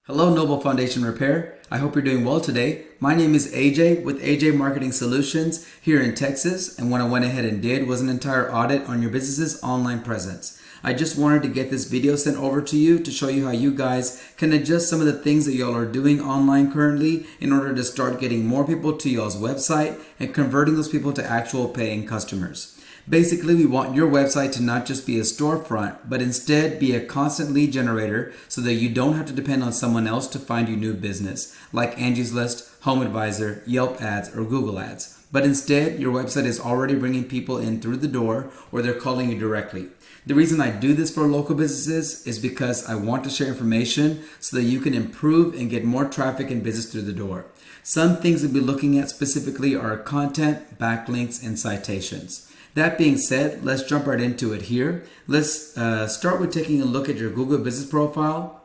Hello, Noble Foundation Repair. I hope you're doing well today. My name is AJ with AJ Marketing Solutions here in Texas, and what I went ahead and did was an entire audit on your business's online presence. I just wanted to get this video sent over to you to show you how you guys can adjust some of the things that y'all are doing online currently in order to start getting more people to y'all's website and converting those people to actual paying customers. Basically, we want your website to not just be a storefront, but instead be a constant lead generator so that you don't have to depend on someone else to find you new business, like Angie's List, Home Advisor, Yelp Ads, or Google Ads. But instead, your website is already bringing people in through the door or they're calling you directly. The reason I do this for local businesses is because I want to share information so that you can improve and get more traffic and business through the door. Some things we'll be looking at specifically are content, backlinks, and citations. That being said, let's jump right into it here. Let's start with taking a look at your Google Business Profile,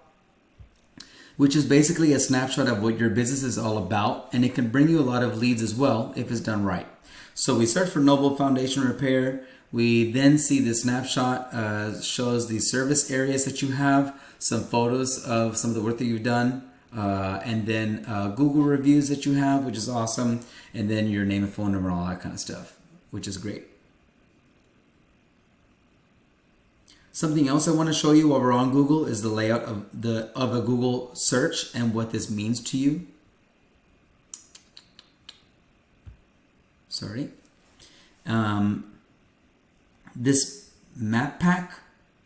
which is basically a snapshot of what your business is all about, and it can bring you a lot of leads as well if it's done right. So we search for Noble Foundation Repair. We then see the snapshot shows the service areas that you have, some photos of some of the work that you've done, and then Google reviews that you have, which is awesome, and then your name and phone number, all that kind of stuff, which is great. Something else I want to show you while we're on Google is the layout of a Google search and what this means to you. Sorry. This map pack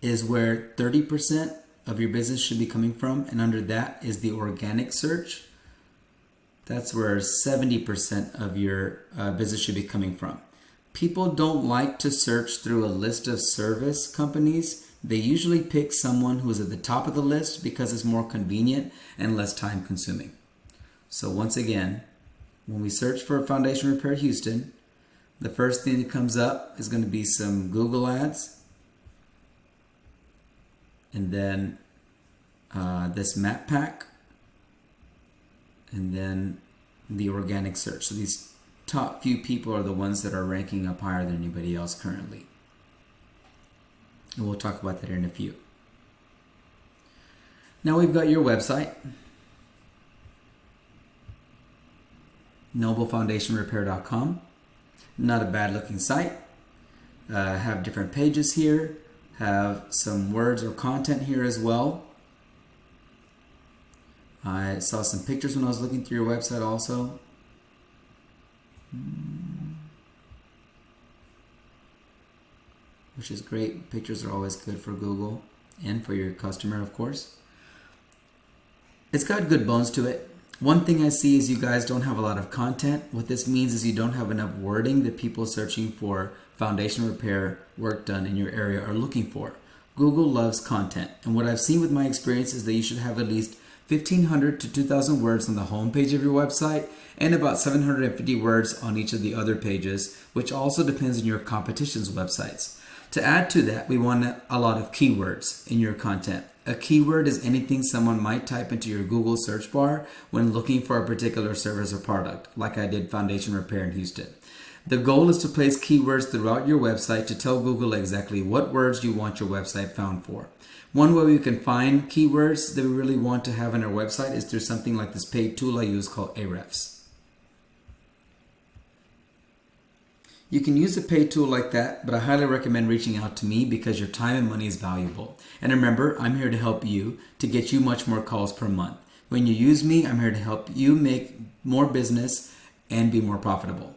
is where 30% of your business should be coming from, and under that is the organic search. That's where 70% of your business should be coming from. People don't like to search through a list of service companies. They usually pick someone who is at the top of the list because it's more convenient and less time consuming. So once again, when we search for Foundation Repair Houston, the first thing that comes up is going to be some Google ads, and then this map pack, and then the organic search. So these top few people are the ones that are ranking up higher than anybody else currently. And we'll talk about that in a few. Now we've got your website, noblefoundationrepair.com. Not a bad looking site. Have different pages here, have some words or content here as well. I saw some pictures when I was looking through your website also. Which is great. Pictures are always good for Google and for your customer, of course. It's got good bones to it. One thing I see is you guys don't have a lot of content. What this means is you don't have enough wording that people searching for foundation repair work done in your area are looking for. Google loves content, and what I've seen with my experience is that you should have at least 1,500 to 2,000 words on the home page of your website and about 750 words on each of the other pages, which also depends on your competition's websites. To add to that, we want a lot of keywords in your content. A keyword is anything someone might type into your Google search bar when looking for a particular service or product, like I did Foundation Repair in Houston. The goal is to place keywords throughout your website to tell Google exactly what words you want your website found for. One way we can find keywords that we really want to have on our website is through something like this paid tool I use called Ahrefs. You can use a paid tool like that, but I highly recommend reaching out to me because your time and money is valuable. And remember, I'm here to help you to get you much more calls per month. When you use me, I'm here to help you make more business and be more profitable.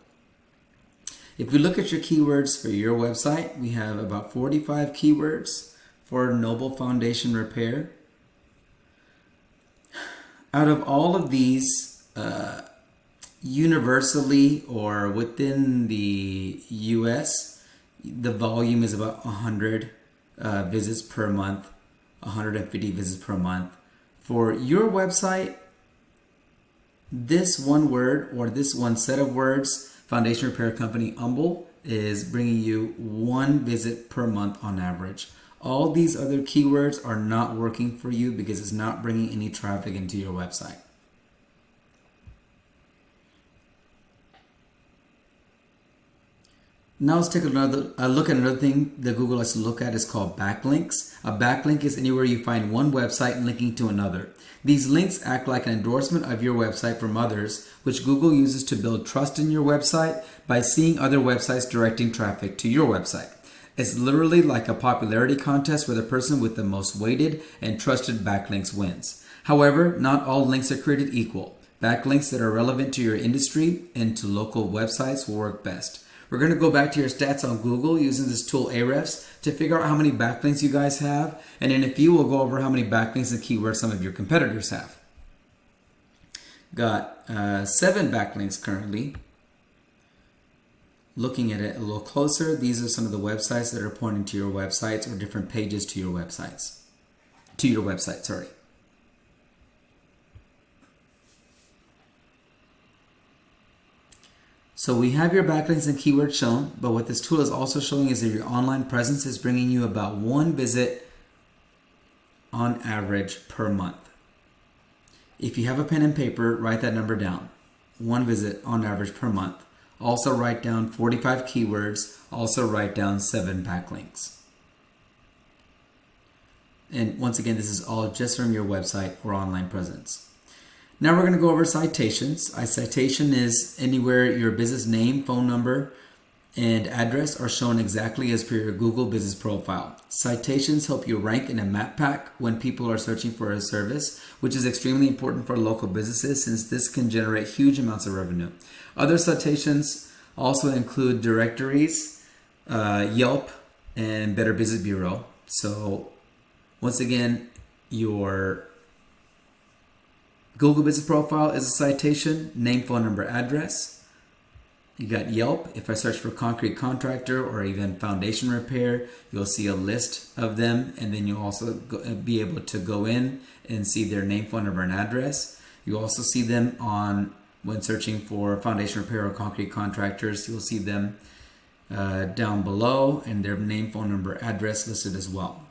If we look at your keywords for your website, we have about 45 keywords for Noble Foundation Repair. Out of all of these, universally or within the US, the volume is about 100 visits per month, 150 visits per month. For your website, this one word or this one set of words, Foundation Repair Company Humble, is bringing you 1 visit per month on average. All these other keywords are not working for you because it's not bringing any traffic into your website. Now let's take a look at another thing that Google likes to look at. Is called backlinks. A backlink is anywhere you find one website linking to another. These links act like an endorsement of your website from others, which Google uses to build trust in your website by seeing other websites directing traffic to your website. It's literally like a popularity contest where the person with the most weighted and trusted backlinks wins. However, not all links are created equal. Backlinks that are relevant to your industry and to local websites will work best. We're going to go back to your stats on Google using this tool Ahrefs to figure out how many backlinks you guys have, and in a few we'll go over how many backlinks and keywords some of your competitors have. Got 7 backlinks currently. Looking at it a little closer, these are some of the websites that are pointing to your websites or different pages to your websites. Sorry. So we have your backlinks and keywords shown, but what this tool is also showing is that your online presence is bringing you about 1 visit on average per month. If you have a pen and paper, write that number down. 1 visit on average per month. Also write down 45 keywords. Also write down 7 backlinks. And once again, this is all just from your website or online presence. Now we're going to go over citations. A citation is anywhere your business name, phone number, and address are shown exactly as per your Google business profile. Citations help you rank in a map pack when people are searching for a service, which is extremely important for local businesses since this can generate huge amounts of revenue. Other citations also include directories, Yelp, and Better Business Bureau. So once again, your Google Business Profile is a citation, name, phone number, address. You got Yelp. If I search for Concrete Contractor or even foundation repair, you'll see a list of them, and then you'll also be able to go in and see their name, phone number, and address. You also see them when searching for foundation repair or concrete contractors. You'll see them down below, and their name, phone number, address listed as well.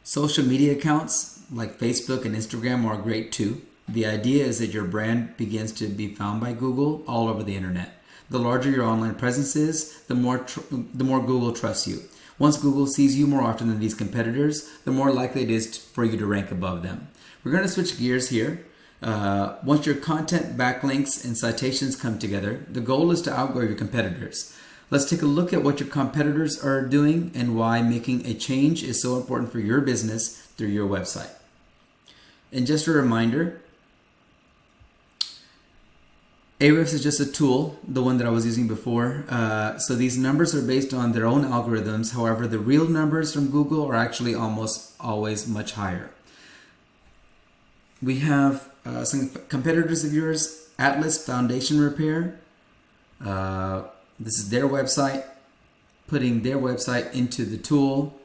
Social media accounts like Facebook and Instagram are great too. The idea is that your brand begins to be found by Google all over the internet. The larger your online presence is, the more Google trusts you. Once Google sees you more often than these competitors, the more likely it is for you to rank above them. We're going to switch gears here. Once your content, backlinks, and citations come together, the goal is to outgrow your competitors. Let's take a look at what your competitors are doing and why making a change is so important for your business through your website. And just a reminder, Ahrefs is just a tool, the one that I was using before. So these numbers are based on their own algorithms. However, the real numbers from Google are actually almost always much higher. We have some competitors of yours, Atlas Foundation Repair. This is their website. Putting their website into the tool,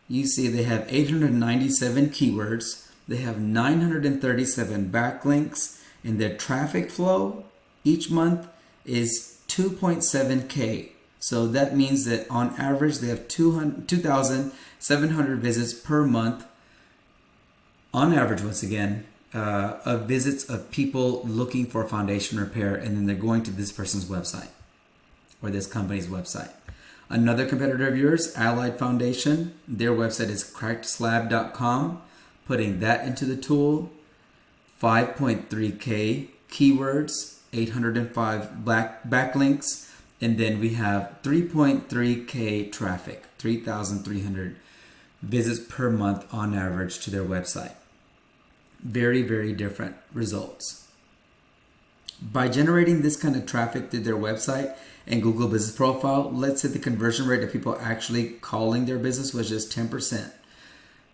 you see they have 897 keywords. They have 937 backlinks, and their traffic flow each month is 2.7K. So that means that on average they have 2,700 visits per month. On average, once again, of visits of people looking for foundation repair, and then they're going to this person's website or this company's website. Another competitor of yours, Allied Foundation, their website is crackedslab.com. Putting that into the tool, 5.3K keywords, 805 backlinks, and then we have 3.3K traffic, 3,300 visits per month on average to their website. Very, very different results. By generating this kind of traffic through their website and Google Business Profile, let's say the conversion rate of people actually calling their business was just 10%.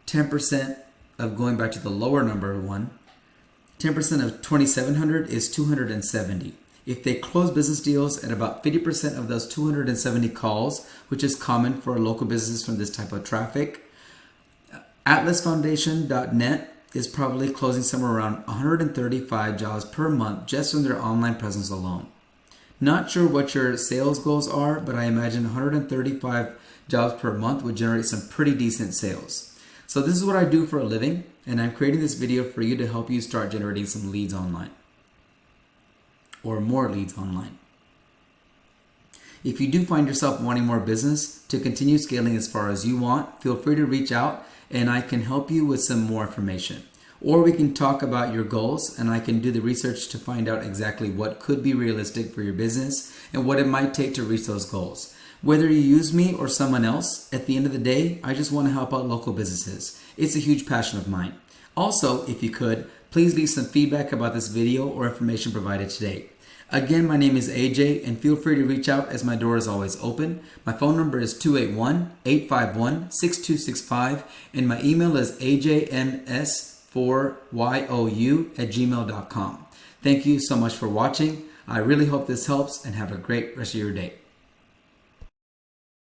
10% of, going back to the lower number one, 10% of 2,700 is 270. If they close business deals at about 50% of those 270 calls, which is common for local businesses from this type of traffic, atlasfoundation.net is probably closing somewhere around 135 jobs per month just from their online presence alone. Not sure what your sales goals are, but I imagine 135 jobs per month would generate some pretty decent sales. So this is what I do for a living, and I'm creating this video for you to help you start generating some leads online. or more leads online. If you do find yourself wanting more business to continue scaling as far as you want, feel free to reach out and I can help you with some more information. Or we can talk about your goals and I can do the research to find out exactly what could be realistic for your business and what it might take to reach those goals. Whether you use me or someone else, at the end of the day, I just want to help out local businesses. It's a huge passion of mine. Also, if you could, please leave some feedback about this video or information provided today. Again, my name is AJ and feel free to reach out as my door is always open. My phone number is 281-851-6265 and my email is ajms4you@gmail.com. Thank you so much for watching. I really hope this helps and have a great rest of your day.